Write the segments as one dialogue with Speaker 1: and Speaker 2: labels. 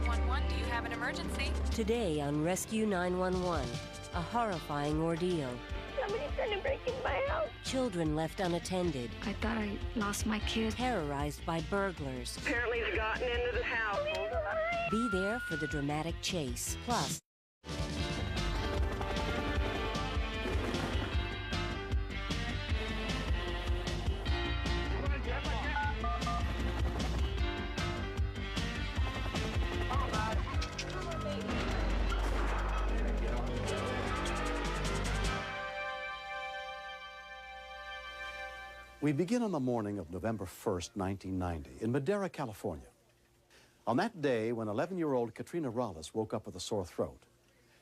Speaker 1: 911, do you have an emergency?
Speaker 2: Today on Rescue 911, a horrifying ordeal.
Speaker 3: Somebody's trying to break into my house.
Speaker 2: Children left unattended.
Speaker 4: I thought I lost my kid.
Speaker 2: Terrorized by burglars.
Speaker 5: Apparently he's gotten into the house.
Speaker 2: Be there for the dramatic chase. Plus,
Speaker 6: we begin on the morning of November 1st, 1990, in Madera, California. On that day, when 11-year-old Katrina Rollis woke up with a sore throat,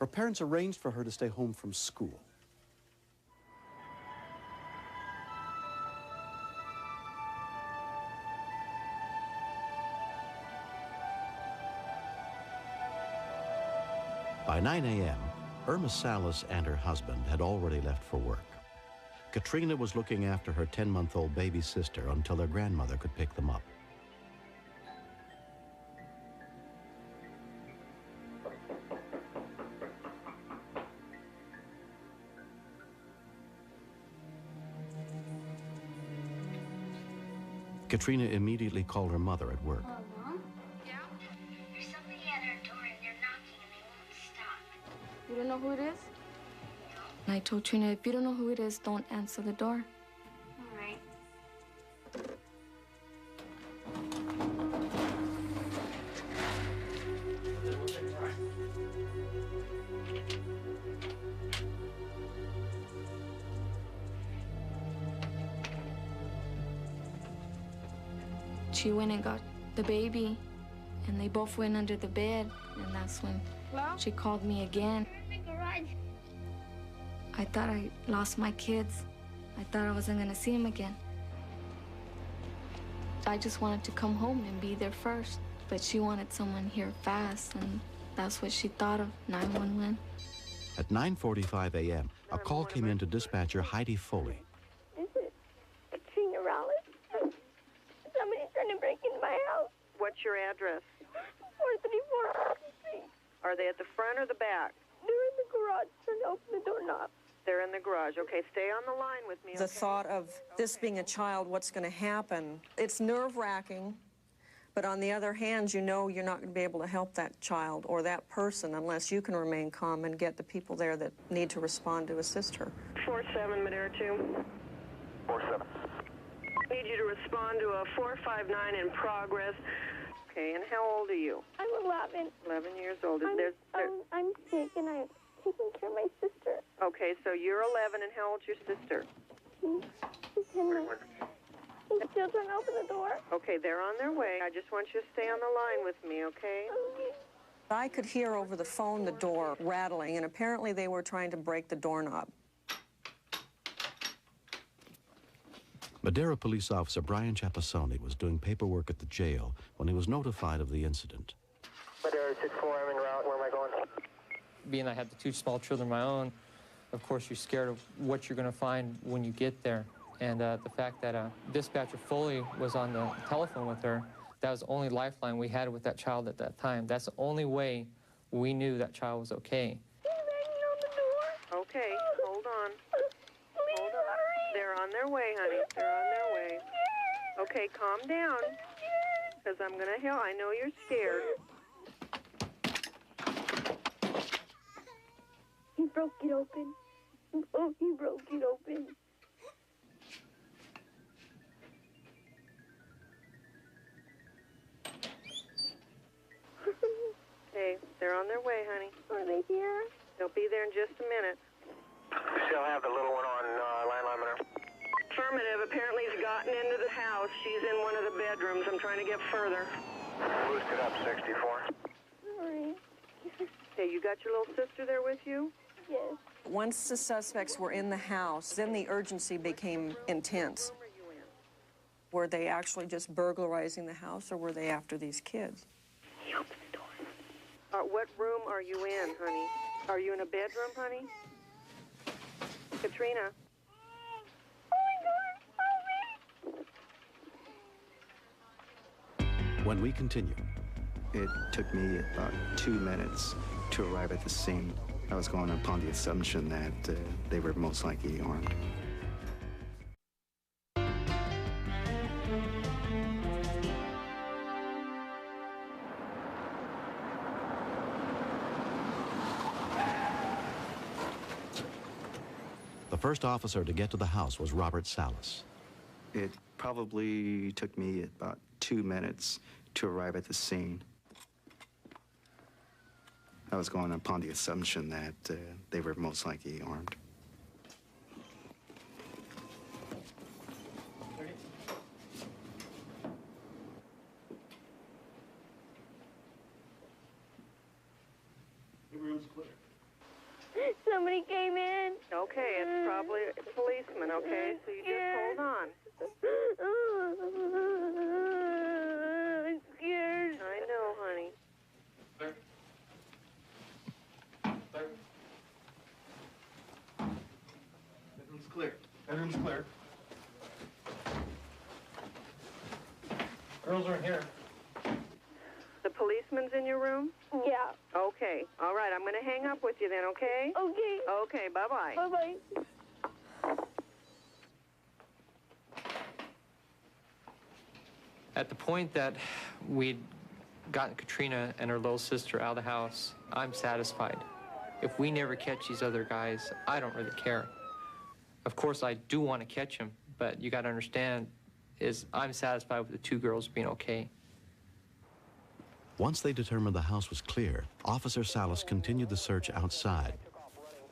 Speaker 6: her parents arranged for her to stay home from school. By 9 a.m., Irma Salas and her husband had already left for work. Katrina was looking after her 10-month-old baby sister until their grandmother could pick them up. Katrina immediately called her mother at work.
Speaker 7: Hello, Mom? Yeah? There's somebody at our door and they're knocking and they won't stop.
Speaker 4: You don't know who it is? And I told Trina, if you don't know who it is, don't answer the door.
Speaker 7: All right.
Speaker 4: She went and got the baby, and they both went under the bed, and that's when she called me again.
Speaker 7: We're in the garage.
Speaker 4: I thought I lost my kids. I thought I wasn't gonna see them again. I just wanted to come home and be there first, but she wanted someone here fast, and that's what she thought of 911.
Speaker 6: At 9:45 a.m., a call came in to dispatcher Heidi Foley.
Speaker 3: Is it Katrina Rollis? Somebody's trying to break into my house.
Speaker 5: What's your address?
Speaker 3: 434 Street.
Speaker 5: Are they at the front or the back?
Speaker 3: They're in the garage trying to open the doorknob.
Speaker 5: They're in the garage. Okay, stay on the line with me.
Speaker 8: The
Speaker 5: okay?
Speaker 8: thought of this being a child, what's going to happen, it's nerve-wracking, but on the other hand, you know you're not going to be able to help that child or that person unless you can remain calm and get the people there that need to respond to assist her.
Speaker 5: 47 Madera 2.
Speaker 9: 47.
Speaker 5: I need you to respond to a 459 in progress. Okay, and how old are you?
Speaker 3: I'm 11.
Speaker 5: 11 years old.
Speaker 3: I'm sick and I'm taking care of my sister.
Speaker 5: Okay, so you're 11, and how old's your sister?
Speaker 3: She's 10 minutes. He's still trying to open the door.
Speaker 5: Okay, they're on their way. I just want you to stay on the line with me, okay?
Speaker 8: I could hear over the phone the door rattling, and apparently they were trying to break the doorknob.
Speaker 6: Madera police officer Brian Chapasoni was doing paperwork at the jail when he was notified of the incident.
Speaker 9: Madera 64, I'm en route. Where am I going?
Speaker 10: Being I had the two small children of my own, of course you're scared of what you're going to find when you get there. And the fact that dispatcher Foley was on the telephone with her, that was the only lifeline we had with that child at that time. That's the only way we knew that child was okay.
Speaker 3: He's banging on the door.
Speaker 5: Okay, hold on.
Speaker 3: Please
Speaker 5: Hold on.
Speaker 3: hurry.
Speaker 5: They're on their way, honey. They're on their way. Okay, calm down, because I'm going to help. I know you're scared.
Speaker 3: He broke it open. Oh, he broke it open.
Speaker 5: Okay, they're on their way, honey.
Speaker 3: Are they here?
Speaker 5: They'll be there in just a minute.
Speaker 9: Still have the little one on landline, Madera.
Speaker 5: Affirmative. Apparently he's gotten into the house. She's in one of the bedrooms. I'm trying to get further.
Speaker 9: Boosted up 64.
Speaker 3: Hurry.
Speaker 5: Okay, you got your little sister there with you?
Speaker 3: Yes.
Speaker 8: Once the suspects were in the house, then the urgency became intense.
Speaker 5: What room are you in?
Speaker 8: Were they actually just burglarizing the house, or were they after these kids?
Speaker 3: He opened the door.
Speaker 5: What room are you in, honey? Are you in a bedroom, honey? Katrina?
Speaker 3: Oh, my God. Help me.
Speaker 6: When we continue,
Speaker 11: It took me about 2 minutes to arrive at the scene. I was going upon the assumption that they were most likely armed.
Speaker 6: The first officer to get to the house was Robert Salas.
Speaker 11: It probably took me about 2 minutes to arrive at the scene. I was going upon the assumption that they were most likely armed.
Speaker 5: The room's clear. Somebody came in. Okay, it's probably a policeman, okay? So you just hold on. I'm scared. I know, honey.
Speaker 10: Clear. Clear.
Speaker 12: Bedroom's clear. Bedroom's clear.
Speaker 10: Girls are in here.
Speaker 5: The policeman's in your room?
Speaker 3: Yeah.
Speaker 5: Okay. All right, I'm going to hang up with you then, okay?
Speaker 3: Okay.
Speaker 5: Okay, bye-bye.
Speaker 3: Bye-bye.
Speaker 10: At the point that we'd gotten Katrina and her little sister out of the house, I'm satisfied. If we never catch these other guys, I don't really care. Of course, I do want to catch them, but you got to understand is I'm satisfied with the two girls being okay.
Speaker 6: Once they determined the house was clear, Officer Salas continued the search outside.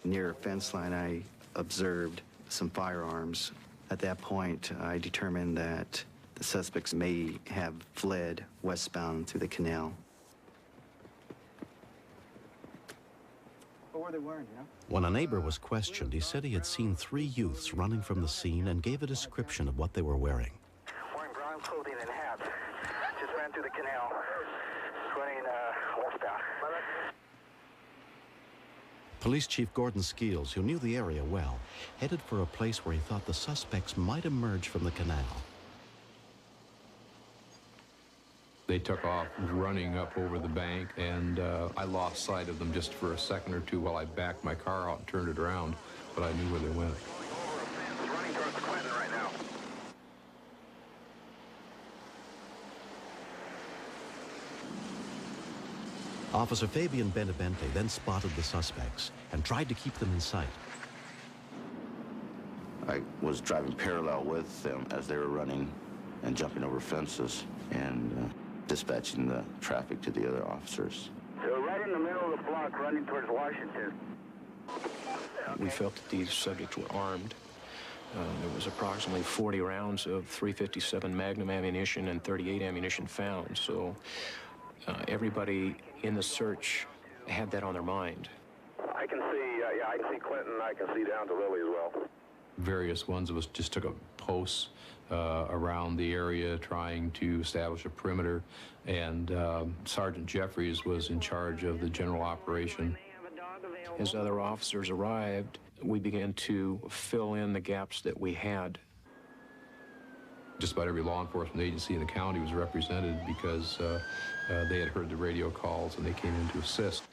Speaker 11: Near a fence line, I observed some firearms. At that point, I determined that the suspects may have fled westbound through the canal.
Speaker 12: What were they wearing, you know?
Speaker 6: When a neighbor was questioned, he said he had seen 3 youths running from the scene and gave a description of what they were wearing.
Speaker 9: Wearing brown clothing and hats. Just ran through the canal. Running westbound.
Speaker 6: Police Chief Gordon Skeels, who knew the area well, headed for a place where he thought the suspects might emerge from the canal.
Speaker 13: They took off running up over the bank, and I lost sight of them just for a second or two while I backed my car out and turned it around, but I knew where they went.
Speaker 9: Running towards Clinton right now.
Speaker 6: Officer Fabian Benavente then spotted the suspects and tried to keep them in sight.
Speaker 14: I was driving parallel with them as they were running and jumping over fences and dispatching the traffic to the other officers.
Speaker 9: So right in the middle of the block, running towards Washington.
Speaker 15: We felt that these subjects were armed. There was approximately 40 rounds of .357 Magnum ammunition and 38 ammunition found, so everybody in the search had that on their mind.
Speaker 9: I can see, yeah, I can see Clinton, I can see down to Lily as well.
Speaker 13: Various ones of us just took up posts around the area trying to establish a perimeter, and Sergeant Jeffries was in charge of the general operation.
Speaker 15: As other officers arrived, we began to fill in the gaps that we had.
Speaker 13: Just about every law enforcement agency in the county was represented because they had heard the radio calls and they came in to assist.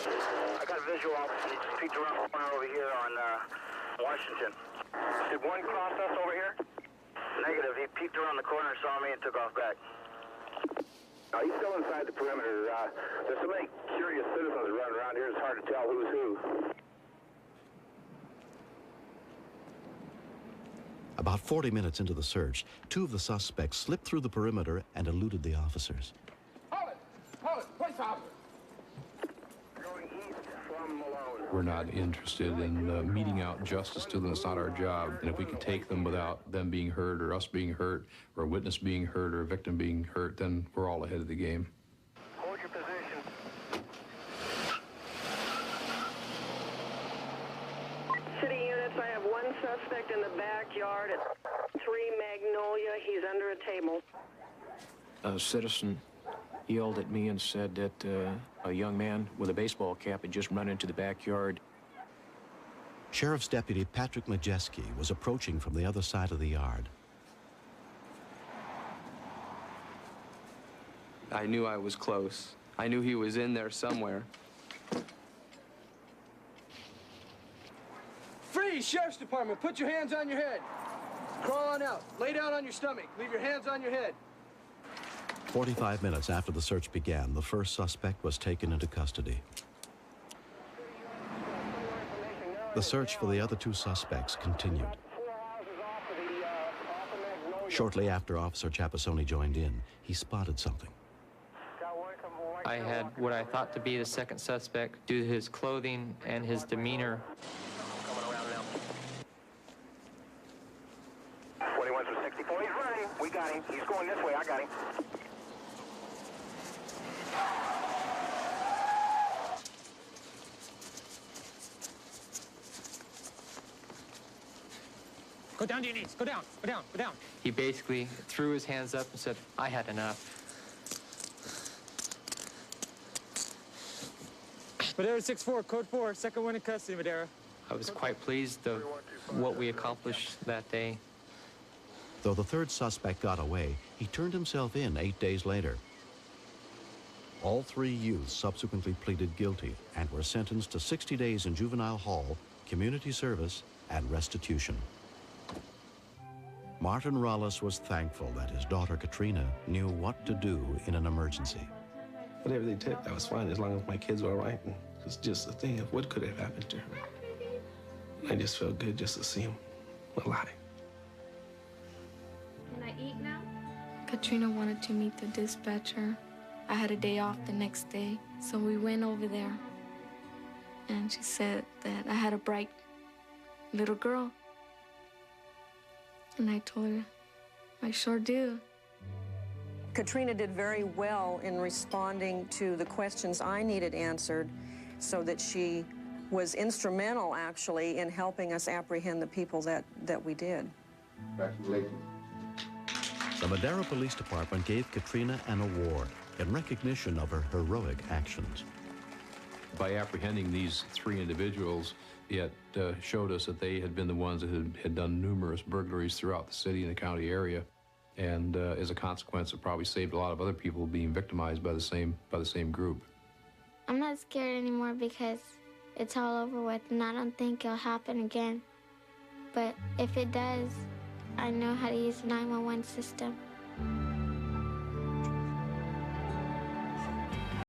Speaker 9: I got a visual officer. He just peeked around the corner over here on Washington. Did one cross us over here? Negative. He peeked around the corner, saw me, and took off back. He's still inside the perimeter. There's so many curious citizens running around here, it's hard to tell who's who.
Speaker 6: About 40 minutes into the search, 2 of the suspects slipped through the perimeter and eluded the officers.
Speaker 9: Hold it! Hold it! Police officer! Going east from Malone.
Speaker 13: We're not interested in meting out justice to them. It's not our job. And if we can take them without them being hurt or us being hurt or a witness being hurt or a victim being hurt, then we're all ahead of the game.
Speaker 9: Hold your position.
Speaker 5: City units, I have one suspect in the backyard at 3 Magnolia. He's under a table.
Speaker 15: A citizen yelled at me and said that a young man with a baseball cap had just run into the backyard.
Speaker 6: Sheriff's Deputy Patrick Majeski was approaching from the other side of the yard.
Speaker 16: I knew I was close. I knew he was in there somewhere.
Speaker 17: Freeze, Sheriff's Department. Put your hands on your head. Crawl on out. Lay down on your stomach. Leave your hands on your head.
Speaker 6: 45 minutes after the search began, the first suspect was taken into custody. The search for the other two suspects continued. Shortly after Officer Chapisoni joined in, he spotted something.
Speaker 10: I had what I thought to be the second suspect due to his clothing and his demeanor.
Speaker 9: 21 to 64, he's running. We got him. He's going this way. I got him.
Speaker 10: Go down to your knees. Go down. Go down. Go down. He basically threw his hands up and said, I had enough.
Speaker 18: Madera 6-4, code 4, second one in custody, Madera.
Speaker 10: I was quite pleased of what we accomplished that day.
Speaker 6: Though the third suspect got away, he turned himself in 8 days later. All three youths subsequently pleaded guilty and were sentenced to 60 days in juvenile hall, community service, and restitution. Martin Rollis was thankful that his daughter Katrina knew what to do in an emergency.
Speaker 19: Whatever they took, that was fine, as long as my kids were all right. And it's just a thing of what could have happened to her. I just felt good just to see him alive.
Speaker 4: Can I eat now? Katrina wanted to meet the dispatcher. I had a day off the next day, so we went over there. And she said that I had a bright little girl. And I told her, I sure do.
Speaker 8: Katrina did very well in responding to the questions I needed answered, so that she was instrumental, actually, in helping us apprehend the people that we did.
Speaker 6: The Madera Police Department gave Katrina an award in recognition of her heroic actions.
Speaker 13: By apprehending these three individuals, it showed us that they had been the ones that had done numerous burglaries throughout the city and the county area. And as a consequence, it probably saved a lot of other people being victimized by the same group.
Speaker 20: I'm not scared anymore because it's all over with, and I don't think it'll happen again. But if it does, I know how to use the 911 system.